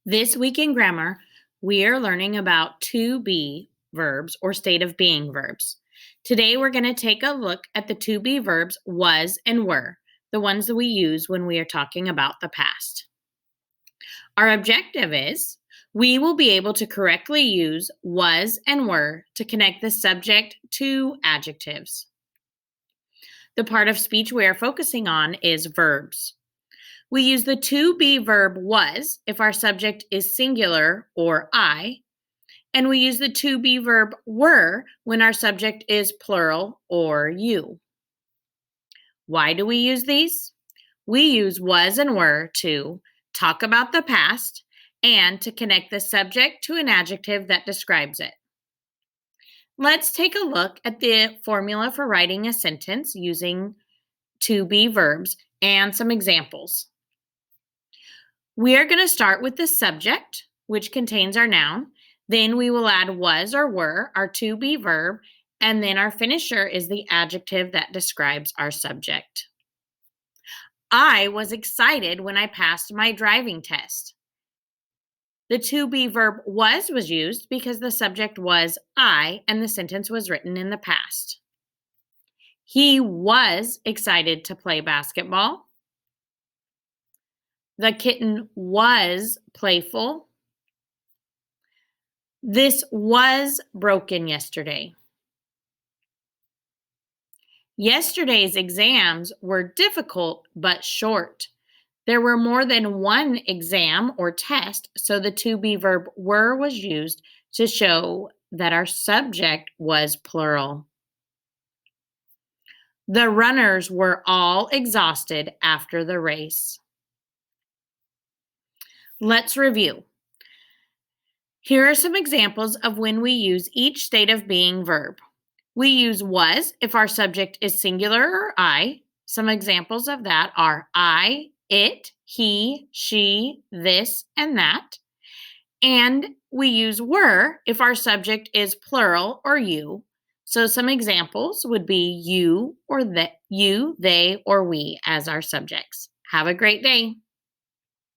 This week in grammar, we are learning about to be verbs or state of being verbs. Today, we're going to take a look at the to be verbs was and were, the ones that we use when we are talking about the past. Our objective is we will be able to correctly use was and were to connect the subject to adjectives. The part of speech we are focusing on is verbs. We use the to be verb was if our subject is singular or I, and we use the to be verb were when our subject is plural or you. Why do we use these? We use was and were to talk about the past and to connect the subject to an adjective that describes it. Let's take a look at the formula for writing a sentence using to be verbs and some examples. We are going to start with the subject, which contains our noun. Then we will add was or were, our to be verb, and then our finisher is the adjective that describes our subject. I was excited when I passed my driving test. The to be verb was used because the subject was I and the sentence was written in the past. He was excited to play basketball. The kitten was playful. This was broken yesterday. Yesterday's exams were difficult but short. There were more than one exam or test, so the to be verb were was used to show that our subject was plural. The runners were all exhausted after the race. Let's review. Here are some examples of when we use each state of being verb. We use was if our subject is singular or I. Some examples of that are I, it, he, she, this, and that. And we use were if our subject is plural or you. So some examples would be you or you, they, or we as our subjects. Have a great day.